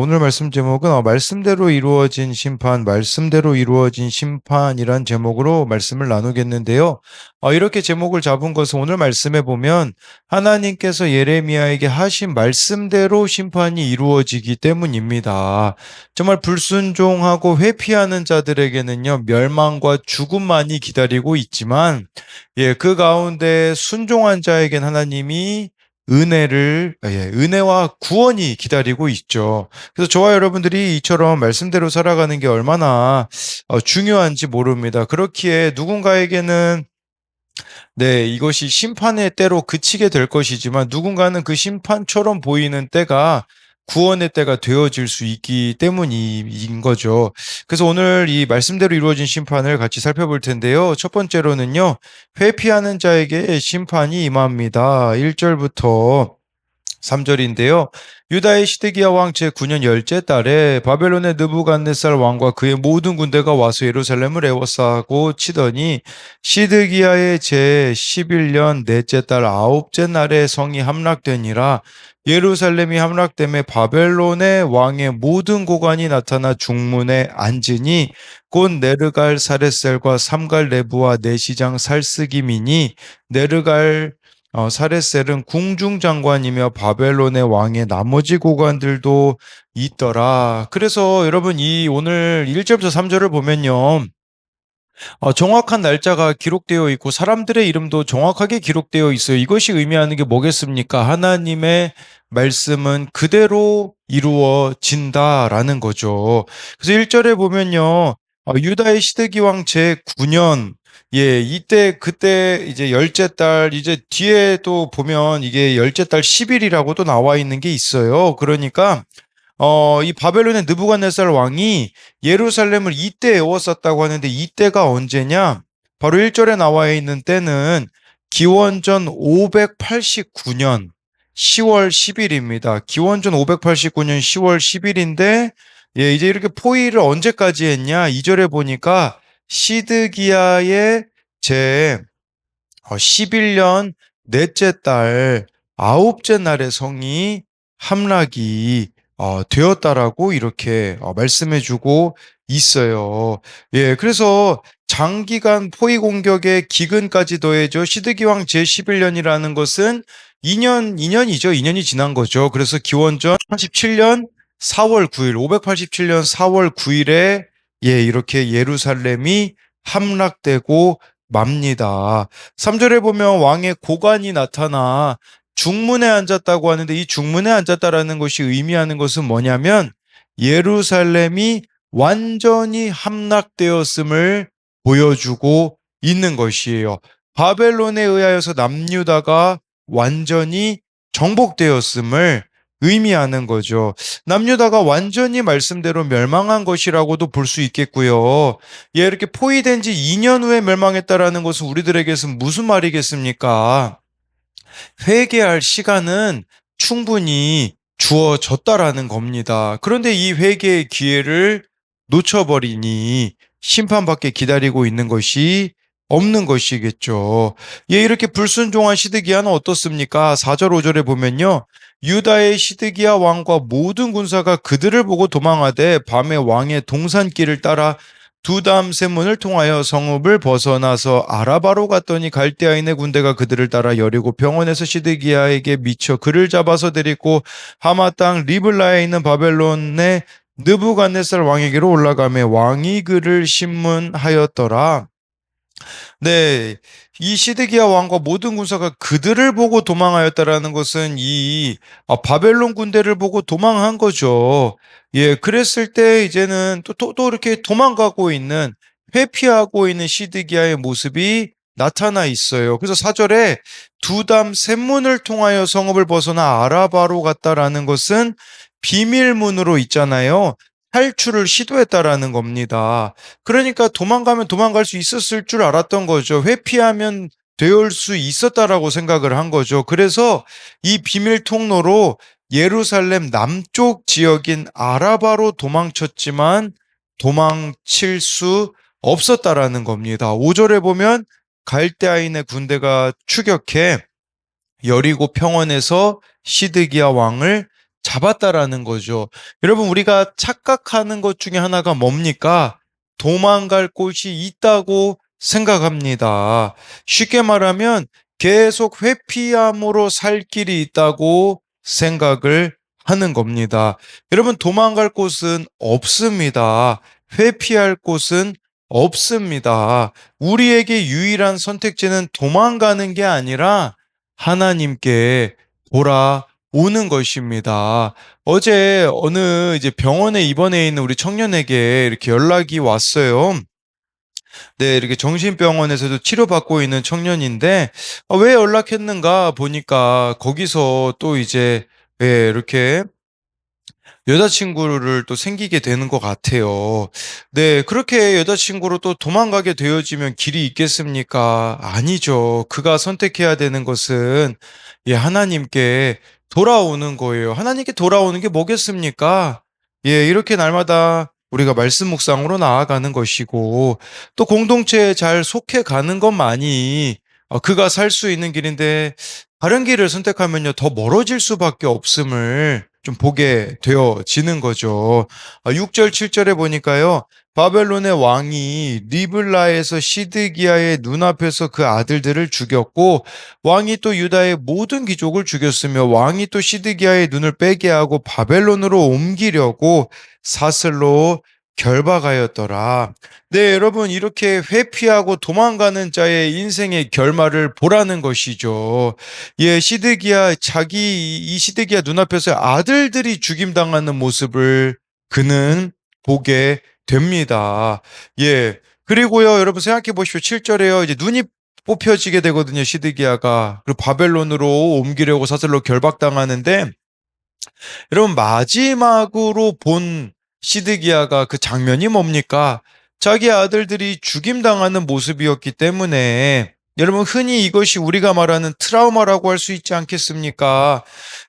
오늘 말씀 제목은 말씀대로 이루어진 심판, 말씀대로 이루어진 심판이란 제목으로 말씀을 나누겠는데요. 이렇게 제목을 잡은 것은 오늘 말씀에 보면 하나님께서 예레미야에게 하신 말씀대로 심판이 이루어지기 때문입니다. 정말 불순종하고 회피하는 자들에게는요, 멸망과 죽음만이 기다리고 있지만, 그 가운데 순종한 자에겐 하나님이 은혜와 구원이 기다리고 있죠. 그래서 저와 여러분들이 이처럼 말씀대로 살아가는 게 얼마나 중요한지 모릅니다. 그렇기에 누군가에게는 이것이 심판의 때로 그치게 될 것이지만 누군가는 그 심판처럼 보이는 때가 구원의 때가 되어질 수 있기 때문인 거죠. 그래서 오늘 이 말씀대로 이루어진 심판을 같이 살펴볼 텐데요. 첫 번째로는요, 회피하는 자에게 심판이 임합니다. 1절부터 3절인데요. 유다의 시드기야 왕 제9년 열째 달에 바벨론의 느부갓네살 왕과 그의 모든 군대가 와서 예루살렘을 에워싸고 치더니 시드기야의 제11년 넷째 달 아홉째 날에 성이 함락되니라. 예루살렘이 함락됨에 바벨론의 왕의 모든 고관이 나타나 중문에 앉으니 곧 네르갈 사레셀과 삼갈 네부와 내시장 살스김이니 네르갈 사레셀은 궁중장관이며 바벨론의 왕의 나머지 고관들도 있더라. 그래서 여러분 이 오늘 1절부터 3절을 보면요. 정확한 날짜가 기록되어 있고 사람들의 이름도 정확하게 기록되어 있어요. 이것이 의미하는 게 뭐겠습니까? 하나님의 말씀은 그대로 이루어진다라는 거죠. 그래서 1절에 보면요. 유다의 시드기 왕 제9년 그때 이제 열째 달, 이제 뒤에도 보면 이게 열째 달 10일이라고도 나와 있는 게 있어요. 그러니까, 이 바벨론의 느부갓네살 왕이 예루살렘을 이때 에워쌌다고 하는데 이때가 언제냐? 바로 1절에 나와 있는 때는 기원전 589년 10월 10일입니다. 기원전 589년 10월 10일인데, 이제 이렇게 포위를 언제까지 했냐? 2절에 보니까 시드기야의 제 11년 넷째 달 아홉째 날의 성이 함락이 되었다라고 이렇게 말씀해주고 있어요. 그래서 장기간 포위 공격의 기근까지 더해져 시드기왕 제11년이라는 것은 2년이 지난 거죠. 그래서 기원전 87년 4월 9일, 587년 4월 9일에 이렇게 예루살렘이 함락되고 맙니다. 3절에 보면 왕의 고관이 나타나 중문에 앉았다고 하는데 이 중문에 앉았다라는 것이 의미하는 것은 뭐냐면 예루살렘이 완전히 함락되었음을 보여주고 있는 것이에요. 바벨론에 의하여서 남유다가 완전히 정복되었음을 의미하는 거죠. 남유다가 완전히 말씀대로 멸망한 것이라고도 볼 수 있겠고요. 이렇게 포위된 지 2년 후에 멸망했다라는 것은 우리들에게는 무슨 말이겠습니까? 회개할 시간은 충분히 주어졌다라는 겁니다. 그런데 이 회개의 기회를 놓쳐버리니 심판받게 기다리고 있는 것이 없는 것이겠죠. 이렇게 불순종한 시드기야는 어떻습니까? 4절 5절에 보면요. 유다의 시드기야 왕과 모든 군사가 그들을 보고 도망하되 밤에 왕의 동산길을 따라 두담 샘문을 통하여 성읍을 벗어나서 아라바로 갔더니 갈대아인의 군대가 그들을 따라 여리고 병원에서 시드기야에게 미쳐 그를 잡아서 데리고 하마 땅 리블라에 있는 바벨론의 느부갓네살 왕에게로 올라가며 왕이 그를 심문하였더라. 이 시드기야 왕과 모든 군사가 그들을 보고 도망하였다라는 것은 이 바벨론 군대를 보고 도망한 거죠. 그랬을 때 이제는 또 이렇게 도망가고 있는, 회피하고 있는 시드기야의 모습이 나타나 있어요. 그래서 4절에 두담 샘문을 통하여 성읍을 벗어나 아라바로 갔다라는 것은 비밀문으로 있잖아요. 탈출을 시도했다라는 겁니다. 그러니까 도망가면 도망갈 수 있었을 줄 알았던 거죠. 회피하면 되올 수 있었다라고 생각을 한 거죠. 그래서 이 비밀 통로로 예루살렘 남쪽 지역인 아라바로 도망쳤지만 도망칠 수 없었다라는 겁니다. 5절에 보면 갈대아인의 군대가 추격해 여리고 평원에서 시드기야 왕을 잡았다라는 거죠. 여러분, 우리가 착각하는 것 중에 하나가 뭡니까? 도망갈 곳이 있다고 생각합니다. 쉽게 말하면 계속 회피함으로 살 길이 있다고 생각을 하는 겁니다. 여러분, 도망갈 곳은 없습니다. 회피할 곳은 없습니다. 우리에게 유일한 선택지는 도망가는 게 아니라 하나님께 돌아오는 것입니다. 어제 어느 이제 병원에 입원해 있는 우리 청년에게 이렇게 연락이 왔어요. 네, 이렇게 정신병원에서도 치료받고 있는 청년인데, 왜 연락했는가 보니까 거기서 또 이제, 예, 이렇게 여자친구를 또 생기게 되는 것 같아요. 네, 그렇게 여자친구로 또 도망가게 되어지면 길이 있겠습니까? 아니죠. 그가 선택해야 되는 것은 예, 하나님께 돌아오는 거예요. 하나님께 돌아오는 게 뭐겠습니까? 예, 이렇게 날마다 우리가 말씀 묵상으로 나아가는 것이고 또 공동체에 잘 속해 가는 것만이 그가 살 수 있는 길인데 다른 길을 선택하면요, 더 멀어질 수밖에 없음을 좀 보게 되어지는 거죠. 6절, 7절에 보니까요, 바벨론의 왕이 리블라에서 시드기야의 눈앞에서 그 아들들을 죽였고, 왕이 또 유다의 모든 귀족을 죽였으며, 왕이 또 시드기야의 눈을 빼게 하고 바벨론으로 옮기려고 사슬로 결박하였더라. 네, 여러분, 이렇게 회피하고 도망가는 자의 인생의 결말을 보라는 것이죠. 예, 이 시드기야 눈앞에서 아들들이 죽임당하는 모습을 그는 보게 됩니다. 예. 그리고요, 여러분 생각해 보십시오. 7절에요. 이제 눈이 뽑혀지게 되거든요, 시드기야가. 그리고 바벨론으로 옮기려고 사슬로 결박당하는데, 여러분 마지막으로 본 시드기야가 그 장면이 뭡니까? 자기 아들들이 죽임당하는 모습이었기 때문에 여러분 흔히 이것이 우리가 말하는 트라우마라고 할 수 있지 않겠습니까?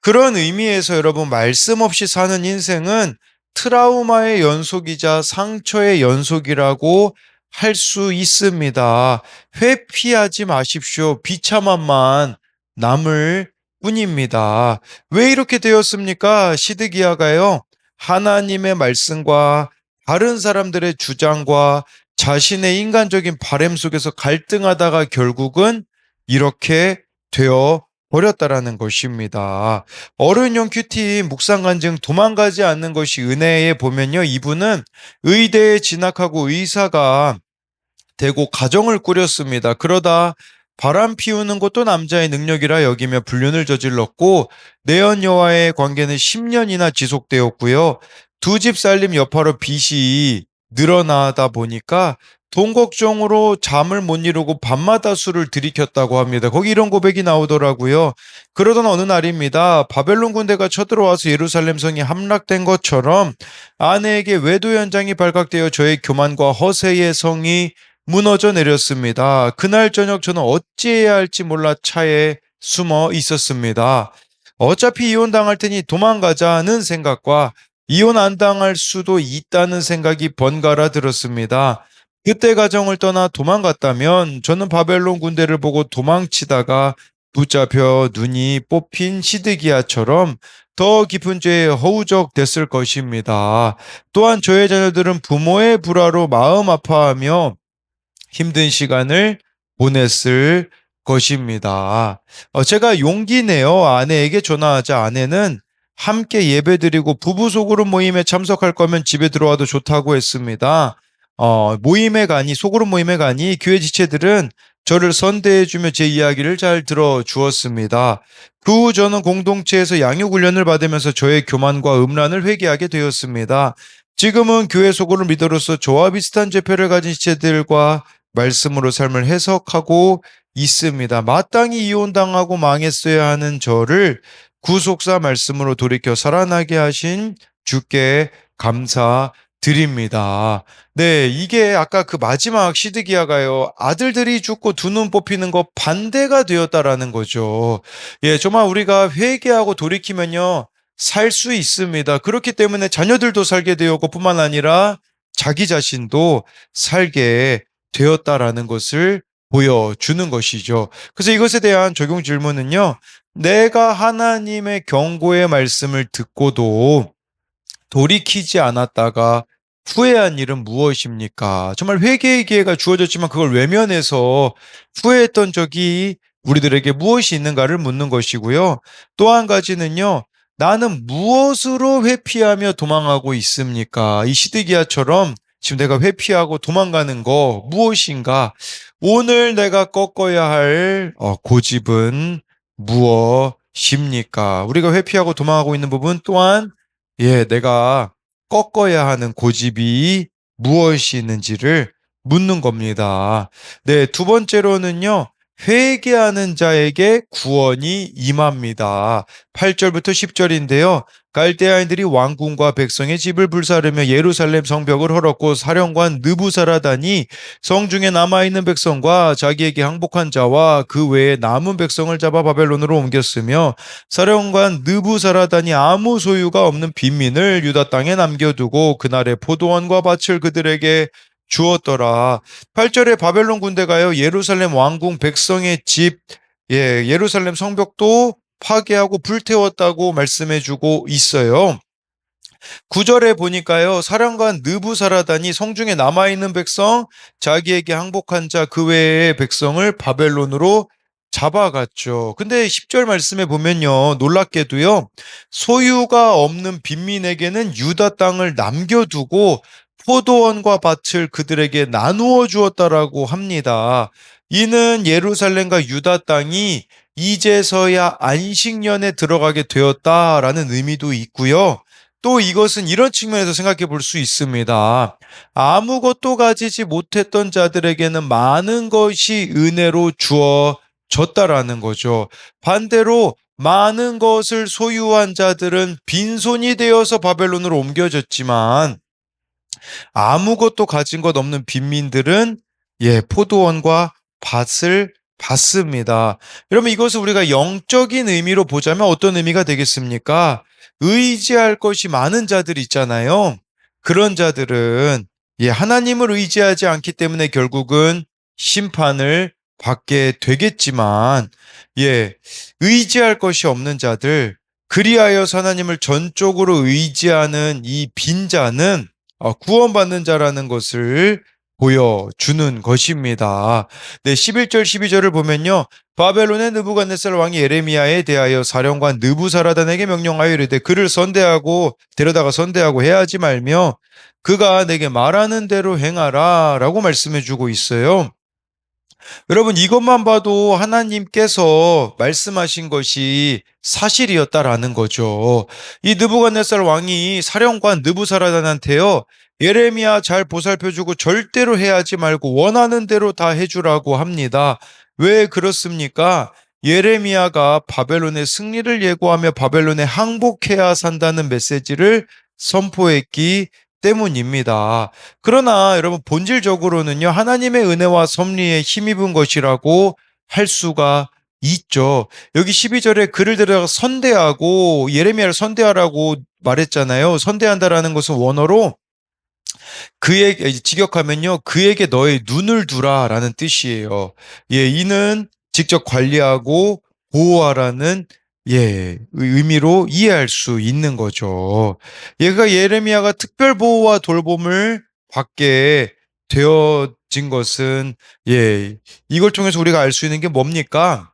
그런 의미에서 여러분 말씀 없이 사는 인생은 트라우마의 연속이자 상처의 연속이라고 할 수 있습니다. 회피하지 마십시오. 비참함만 남을 뿐입니다. 왜 이렇게 되었습니까? 시드기야가요, 하나님의 말씀과 다른 사람들의 주장과 자신의 인간적인 바램 속에서 갈등하다가 결국은 이렇게 되어 버렸다라는 것입니다. 어른용 큐티 묵상 간증 도망가지 않는 것이 은혜에 보면요, 이분은 의대에 진학하고 의사가 되고 가정을 꾸렸습니다. 그러다 바람 피우는 것도 남자의 능력이라 여기며 불륜을 저질렀고 내연 여와의 관계는 10년이나 지속되었고요. 두 집 살림 여파로 빚이 늘어나다 보니까 돈 걱정으로 잠을 못 이루고 밤마다 술을 들이켰다고 합니다. 거기 이런 고백이 나오더라고요. 그러던 어느 날입니다. 바벨론 군대가 쳐들어와서 예루살렘 성이 함락된 것처럼 아내에게 외도 현장이 발각되어 저의 교만과 허세의 성이 무너져 내렸습니다. 그날 저녁 저는 어찌해야 할지 몰라 차에 숨어 있었습니다. 어차피 이혼당할 테니 도망가자는 생각과 이혼 안 당할 수도 있다는 생각이 번갈아 들었습니다. 그때 가정을 떠나 도망갔다면 저는 바벨론 군대를 보고 도망치다가 붙잡혀 눈이 뽑힌 시드기야처럼 더 깊은 죄에 허우적 됐을 것입니다. 또한 저의 자녀들은 부모의 불화로 마음 아파하며 힘든 시간을 보냈을 것입니다. 제가 용기 내어 아내에게 전화하자 아내는 함께 예배드리고 부부 소그룹 모임에 참석할 거면 집에 들어와도 좋다고 했습니다. 모임에 가니 소그룹 모임에 가니 교회 지체들은 저를 선대해주며 제 이야기를 잘 들어주었습니다. 그 후 저는 공동체에서 양육훈련을 받으면서 저의 교만과 음란을 회개하게 되었습니다. 지금은 교회 소그룹 리더로서 저와 비슷한 죄표를 가진 지체들과 말씀으로 삶을 해석하고 있습니다. 마땅히 이혼당하고 망했어야 하는 저를 구속사 말씀으로 돌이켜 살아나게 하신 주께 감사드립니다. 네, 이게 아까 그 마지막 시드기야가요, 아들들이 죽고 두 눈 뽑히는 거 반대가 되었다라는 거죠. 예, 정말 우리가 회개하고 돌이키면요, 살 수 있습니다. 그렇기 때문에 자녀들도 살게 되었고 뿐만 아니라 자기 자신도 살게 되었다라는 것을 보여주는 것이죠. 그래서 이것에 대한 적용 질문은요, 내가 하나님의 경고의 말씀을 듣고도 돌이키지 않았다가 후회한 일은 무엇입니까? 정말 회개의 기회가 주어졌지만 그걸 외면해서 후회했던 적이 우리들에게 무엇이 있는가를 묻는 것이고요. 또 한 가지는요. 나는 무엇으로 회피하며 도망하고 있습니까? 이 시드기야처럼 지금 내가 회피하고 도망가는 거 무엇인가? 오늘 내가 꺾어야 할 고집은 무엇입니까? 우리가 회피하고 도망하고 있는 부분 또한 내가 꺾어야 하는 고집이 무엇이 있는지를 묻는 겁니다. 네, 두 번째로는요, 회개하는 자에게 구원이 임합니다. 8절부터 10절인데요. 갈대아인들이 왕궁과 백성의 집을 불사르며 예루살렘 성벽을 헐었고 사령관 느부사라단이 성중에 남아있는 백성과 자기에게 항복한 자와 그 외에 남은 백성을 잡아 바벨론으로 옮겼으며 사령관 느부사라단이 아무 소유가 없는 빈민을 유다 땅에 남겨두고 그날의 포도원과 밭을 그들에게 주었더라. 8절에 바벨론 군대가요 예루살렘 왕궁 백성의 집 예루살렘 성벽도 파괴하고 불태웠다고 말씀해주고 있어요. 9절에 보니까요 사령관 느부사라단이 성중에 남아있는 백성 자기에게 항복한 자 그 외의 백성을 바벨론으로 잡아갔죠. 근데 10절 말씀에 보면요 놀랍게도요 소유가 없는 빈민에게는 유다 땅을 남겨두고 포도원과 밭을 그들에게 나누어 주었다라고 합니다. 이는 예루살렘과 유다 땅이 이제서야 안식년에 들어가게 되었다라는 의미도 있고요. 또 이것은 이런 측면에서 생각해 볼 수 있습니다. 아무것도 가지지 못했던 자들에게는 많은 것이 은혜로 주어졌다라는 거죠. 반대로 많은 것을 소유한 자들은 빈손이 되어서 바벨론으로 옮겨졌지만 아무것도 가진 것 없는 빈민들은 포도원과 밭을 받습니다. 여러분 이것을 우리가 영적인 의미로 보자면 어떤 의미가 되겠습니까? 의지할 것이 많은 자들 있잖아요. 그런 자들은 하나님을 의지하지 않기 때문에 결국은 심판을 받게 되겠지만 의지할 것이 없는 자들 그리하여 하나님을 전적으로 의지하는 이 빈자는 구원받는 자라는 것을 보여주는 것입니다. 네, 11절 12절을 보면요. 바벨론의 느부갓네살 왕이 예레미야에 대하여 사령관 느부사라단에게 명령하여 이르되 그를 데려다가 선대하고 해하지 말며 그가 내게 말하는 대로 행하라 라고 말씀해 주고 있어요. 여러분 이것만 봐도 하나님께서 말씀하신 것이 사실이었다라는 거죠. 이 느부갓네살 왕이 사령관 느부사라단한테요. 예레미야 잘 보살펴주고 절대로 해하지 말고 원하는 대로 다 해주라고 합니다. 왜 그렇습니까? 예레미야가 바벨론의 승리를 예고하며 바벨론에 항복해야 산다는 메시지를 선포했기 때문입니다. 그러나 여러분 본질적으로는요 하나님의 은혜와 섭리에 힘입은 것이라고 할 수가 있죠. 여기 12절에 그를 데려가 선대하고 예레미야를 선대하라고 말했잖아요. 선대한다라는 것은 원어로 그에게 직역하면요 그에게 너의 눈을 두라라는 뜻이에요. 이는 직접 관리하고 보호하라는 의미로 이해할 수 있는 거죠. 얘가 예레미야가 특별 보호와 돌봄을 받게 되어진 것은 이걸 통해서 우리가 알 수 있는 게 뭡니까?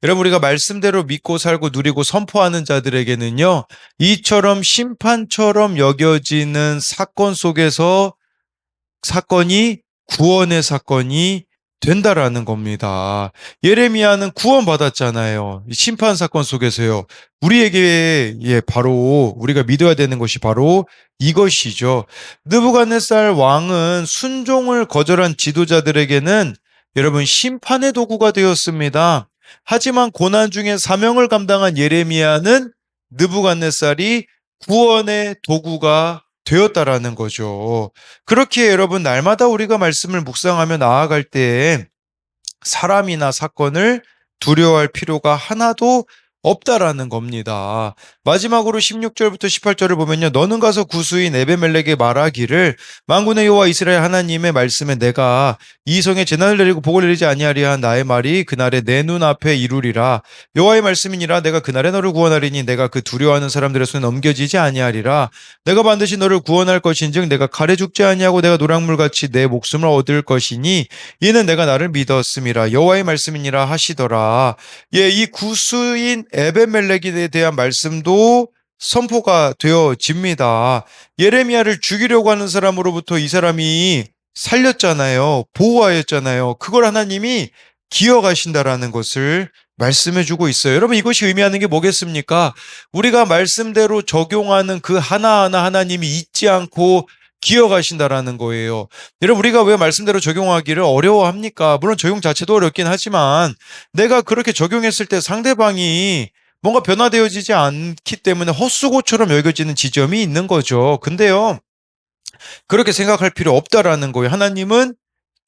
여러분 우리가 말씀대로 믿고 살고 누리고 선포하는 자들에게는요 이처럼 심판처럼 여겨지는 사건 속에서 사건이 구원의 사건이 된다라는 겁니다. 예레미야는 구원받았잖아요. 심판 사건 속에서요. 우리에게 바로 우리가 믿어야 되는 것이 바로 이것이죠. 느부갓네살 왕은 순종을 거절한 지도자들에게는 여러분 심판의 도구가 되었습니다. 하지만 고난 중에 사명을 감당한 예레미야는 느부갓네살이 구원의 도구가 되었다라는 거죠. 그렇게 여러분 날마다 우리가 말씀을 묵상하며 나아갈 때 사람이나 사건을 두려워할 필요가 하나도 없다라는 겁니다. 마지막으로 16절부터 18절을 보면요. 너는 가서 구스인 에베멜렉에 말하기를 만군의 여호와 이스라엘 하나님의 말씀에 내가 이 성에 재난을 내리고 복을 내리지 아니하리한 나의 말이 그날에 내 눈앞에 이루리라. 여호와의 말씀이니라. 내가 그날에 너를 구원하리니 내가 그 두려워하는 사람들의 손에 넘겨지지 아니하리라. 내가 반드시 너를 구원할 것인즉 내가 칼에 죽지 아니하고 내가 노랑물같이 내 목숨을 얻을 것이니 이는 내가 나를 믿었음이라. 여호와의 말씀이니라 하시더라. 예, 이 구스인 에베멜렉에 대한 말씀도 선포가 되어집니다. 예레미야를 죽이려고 하는 사람으로부터 이 사람이 살렸잖아요. 보호하였잖아요. 그걸 하나님이 기억하신다라는 것을 말씀해주고 있어요. 여러분, 이것이 의미하는 게 뭐겠습니까? 우리가 말씀대로 적용하는 그 하나하나 하나님이 잊지 않고 기억하신다라는 거예요. 여러분, 우리가 왜 말씀대로 적용하기를 어려워합니까? 물론 적용 자체도 어렵긴 하지만 내가 그렇게 적용했을 때 상대방이 뭔가 변화되어지지 않기 때문에 헛수고처럼 여겨지는 지점이 있는 거죠. 근데요, 그렇게 생각할 필요 없다라는 거예요. 하나님은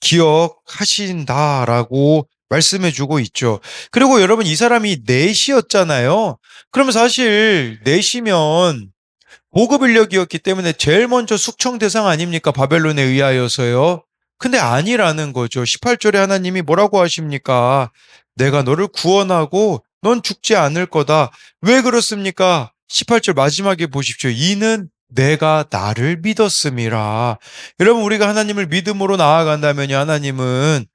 기억하신다라고 말씀해주고 있죠. 그리고 여러분, 이 사람이 넷이었잖아요. 그러면 사실 넷이면 고급 인력이었기 때문에 제일 먼저 숙청 대상 아닙니까? 바벨론에 의하여서요. 근데 아니라는 거죠. 18절에 하나님이 뭐라고 하십니까? 내가 너를 구원하고 넌 죽지 않을 거다. 왜 그렇습니까? 18절 마지막에 보십시오. 이는 내가 나를 믿었음이라. 여러분, 우리가 하나님을 믿음으로 나아간다면요, 하나님은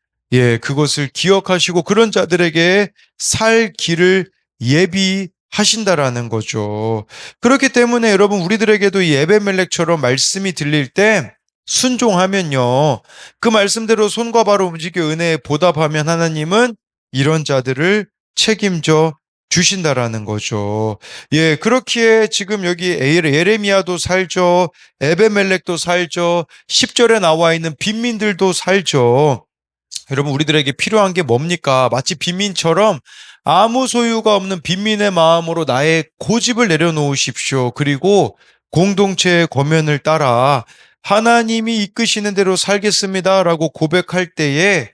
그것을 기억하시고 그런 자들에게 살 길을 예비하신다라는 거죠. 그렇기 때문에 여러분, 우리들에게도 이 에베멜렉처럼 말씀이 들릴 때 순종하면요, 그 말씀대로 손과 발을 움직여 은혜에 보답하면 하나님은 이런 자들을 책임져 주신다라는 거죠. 예, 그렇기에 지금 여기 예레미야도 살죠. 에베멜렉도 살죠. 10절에 나와 있는 빈민들도 살죠. 여러분, 우리들에게 필요한 게 뭡니까? 마치 빈민처럼 아무 소유가 없는 빈민의 마음으로 나의 고집을 내려놓으십시오. 그리고 공동체의 권면을 따라 하나님이 이끄시는 대로 살겠습니다라고 고백할 때에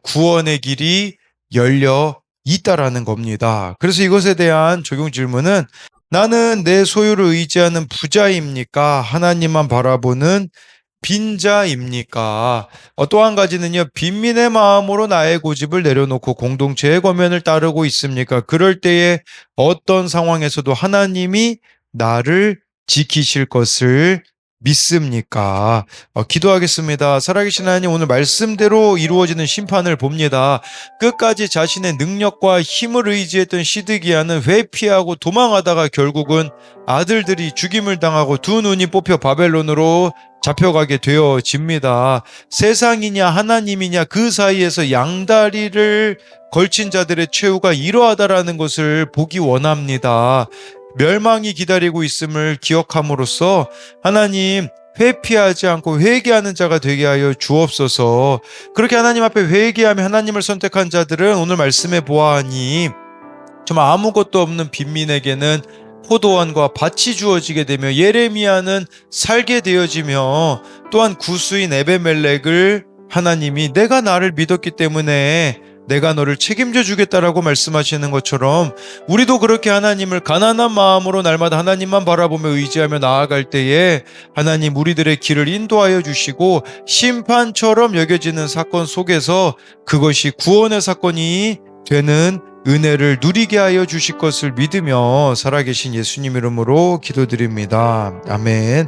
구원의 길이 열려 있다라는 겁니다. 그래서 이것에 대한 적용 질문은 나는 내 소유를 의지하는 부자입니까? 하나님만 바라보는 빈자입니까? 또 한 가지는요, 빈민의 마음으로 나의 고집을 내려놓고 공동체의 권면을 따르고 있습니까? 그럴 때에 어떤 상황에서도 하나님이 나를 지키실 것을 믿습니까? 기도하겠습니다. 살아계신 하나님, 오늘 말씀대로 이루어지는 심판을 봅니다. 끝까지 자신의 능력과 힘을 의지했던 시드기야는 회피하고 도망하다가 결국은 아들들이 죽임을 당하고 두 눈이 뽑혀 바벨론으로 잡혀가게 되어집니다. 세상이냐 하나님이냐 그 사이에서 양다리를 걸친 자들의 최후가 이러하다라는 것을 보기 원합니다. 멸망이 기다리고 있음을 기억함으로써 하나님, 회피하지 않고 회개하는 자가 되게 하여 주옵소서. 그렇게 하나님 앞에 회개하며 하나님을 선택한 자들은 오늘 말씀해 보아하니 정말 아무것도 없는 빈민에게는 포도원과 밭이 주어지게 되며 예레미야는 살게 되어지며 또한 구스인 에베멜렉을 하나님이 내가 나를 믿었기 때문에 내가 너를 책임져 주겠다라고 말씀하시는 것처럼 우리도 그렇게 하나님을 가난한 마음으로 날마다 하나님만 바라보며 의지하며 나아갈 때에 하나님 우리들의 길을 인도하여 주시고 심판처럼 여겨지는 사건 속에서 그것이 구원의 사건이 되는 은혜를 누리게 하여 주실 것을 믿으며 살아계신 예수님 이름으로 기도드립니다. 아멘.